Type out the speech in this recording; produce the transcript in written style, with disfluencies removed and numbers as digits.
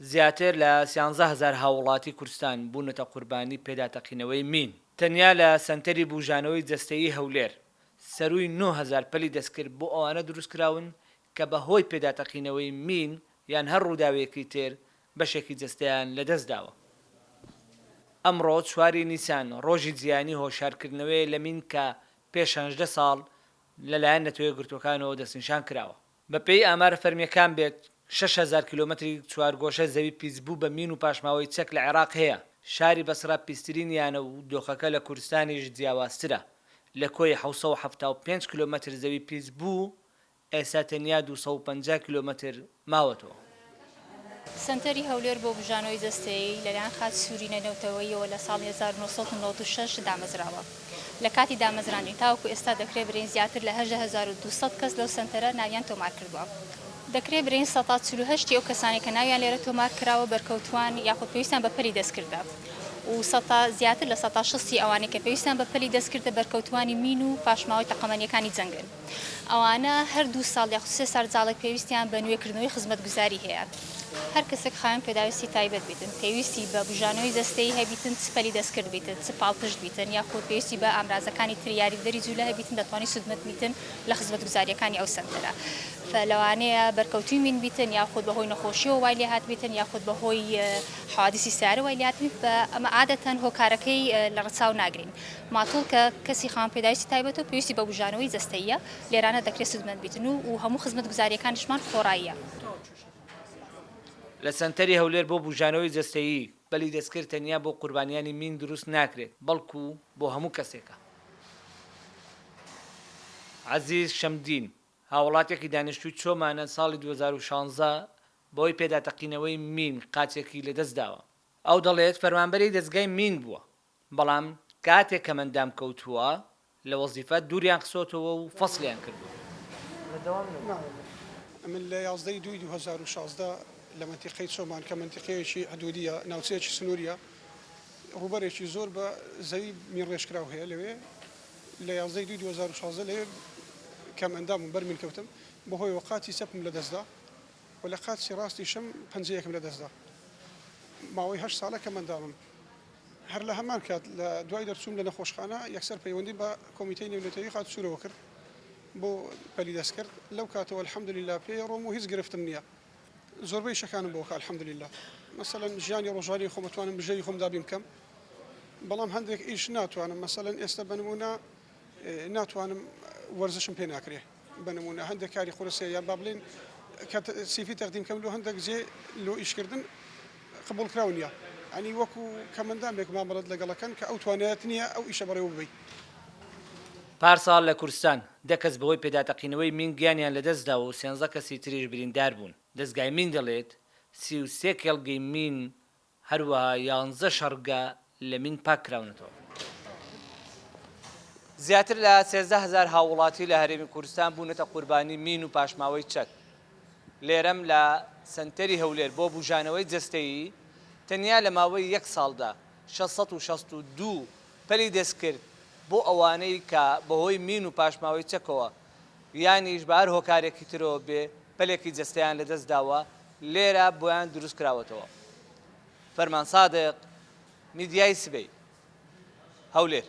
زیاتر لە 110,000 هاوڵاتی کوردستان بوونەتە قوربانی پێداتەقینەوەی مین. تەنیا لە سەنتەری بوژانەوەی جەستەیی هەولێر سەرووی 9,000 پەلی دەستکرد بۆ ئەوانە دروستکراون کە بەهۆی پێداتەقینەوەی مین یان هەر ڕووداوێکی تر بەشێکی جەستەیان لەدەستداوە. ئەمڕۆ 4 نیسان ڕۆژی جیانی هۆشارکردنەوەی لە مین کە پێش 18 ساڵ لەلایەن نەتەوەیە گرتوەکانەوە دەستنیشان کراوە. بەپێی ئامارە فەرمیەکان بێت 6,000 کیلۆمەتری چوارگۆشە زەوی پیسبوو بە مین و پاشماوەی چەک لە عێراق هەیە. شاری بەسرا پیسترینیانە و دۆخەکە لە کوردستانیش جیاوازترە. لە کۆی 775 کیلۆمەتر زەوی پیسبوو ئێستا تەنیا 250 کیلۆمەتر ماوەتەوە. سنتەری هەولێر بۆ بژانەوەی جەستەیی لەلایەن خات سووری نەنەوتەوەیەوە لە ساڵی 1996 دامەزراوە. لە کاتی دامەزرانی تاوەکو ئێستا دەکرێت برین زیاتر لە 1200 کەس لەو سنتەرە ناویان تۆمار کردووە. دەکرێت برین 148 ئەو کەسانی کە ناویان لێرە تۆمار کراوە بەرکەوتوان یاخود پێویستیان بە پەلی دەستکردە و زیاتر لە 160 ئەوانەی کە پێویستیان بە پەلی دەستکردە بەرکەوتوانی مین و پاشماوەی تەقەمەنیەکانی جەنگن. ئەوانە هەر 2 ساڵ یاخود 3 سەرنجاڵێک پێویستیان بە نوێکردنەوەی خزمەتگوزاری هەیە. هەر کەسێک خاوێن پێداویستی تایبەت بیتن، پێویستی بە بژانەوەی جەستەیی هەبیتن، چ پەلی دەستکرد بیتن، چ پاڵپشت بیتن، یاخود پێویستی بە ئامرازەکانی تر یاریدەری جوولە هەبیتن دەتوانێت سودمەت بیتن لە خزمەتگوزاریەکانی ئەو سەنتەرە. فلەوانەیە بەرکەوتوی مین بیتن یاخود بەهۆی نەخۆشیەوە وای لێ هات بیتن یاخود بەهۆی حوادثی سیارە وای لێ هات بە ئەمە عادەتەن هۆکارەکەی لە ڕەچاو ناگرین. ماتوڵ کە کەسی خاوەن پێداویستی تایبەتەوە پێویستی بە بژانەوەی جەستەییە لێرانە دەکرێت سودمەت بیتن و هەموو خزمەتگوزاریەکانیشمان خۆڕاییە. لە سنتەری هەولێر بۆ بژانەوەی جەستەیی پەلی دەستکرد تەنیا بۆ قوربانیانی مین دروست ناکرێت بەڵکو بۆ هەموو کەسێکە. عەزیز شەمدین هاوڵاتێکی دانیشتووی چۆمانە ساڵی 2016 بۆی پێداتەقینەوەی مین قاچێکی لەدەستداوە. ئەو دەڵێت فەرمانبەری دەستگای مین بووە، بەڵام کاتێک کە مندام کەوتووە لە وەزیفە دووریان قسۆتەوە و فەسڵیان کردووە. من لە 11 دوای 2016 لە منتیقەی چۆمان کە منتیقەیەکی حدودیە ناوچەیەکی سنووریە ڕوبەرێکی زۆر بە زەوی مین ڕێژکراو هەیە لەوێ لە 11 دوای 2016 لەوێ کەم ئەندام بەرمین کەوتم بەهۆی وەقاتی سەپم لەدەستدا و لە قاچی ڕاستی شەم پەنجەیەکم لەدەستدا ماوەی 8 ساڵە کەم ئەندامم هەر لە هەمان کات لە دوای دەرچووم لە نەخۆشخانە یەکسەر پەیوەندی بە کۆمیتەی نێونەتەوەی خات سوورەوە کرد بۆ پەلی دەستکرد لەو کاتەوە الحەمدولله پێی ڕۆم و هیچ گرفتم نییە. زۆربەی شەکانم بۆکە الحەمدولله مەسەلەن ژیانی ڕۆژانی خۆم ئەتوانم بژەوی خۆم دابین بکەم بەڵام هەندێک ئیش ناتوانم مەسەلەن ئێستا بنمونە ناتوانم وەرزشم پێ ناکرێ بنمونە هەندێک کاری قورسەیە یان با بڵێن کە سیفی تەقدیم کەم لۆ هەندێک جێ لۆ ئیشکردن قبول کراو نییە ئەنی وەکو کەمەندامێک مامەڵەت لەگەڵەکەن کە ئەو توانێت نییە ئەو ئیشە بەڕێوە ببەی. پارساڵ لە کوردستان دەکەس بەهۆی پێداتەقینەوەی مین گیانیان لەدەستدا و 13 کەسی تریش بریندار بوون. دەستگای مین دەڵێت 33 کێڵگەی مین هەروەها 11 شەڕگە لە مین پاک کراونەتەوە. زیاتر لە 13,000 هاوڵاتی لە هەرێمی کوردستان بوونەتە قوربانی مین و پاشماوەی چەک. لێرەم لە سنتەری هەولێر بۆ بژانەوەی جەستەیی تەنیا لە ماوەی 1 ساڵدا 662 پەلی دەستکرد بۆ ئەوانەی کە بەهۆی مین و پاشماوەی چەکەوە یانیش بە هەر هۆکارێکی ترەوە بێ پەلێکی جەستەیان لەدەستداوە لێرە بۆیان دروست کراوەتەوە. فەرمان سادق میدیای سبەی هەولێر.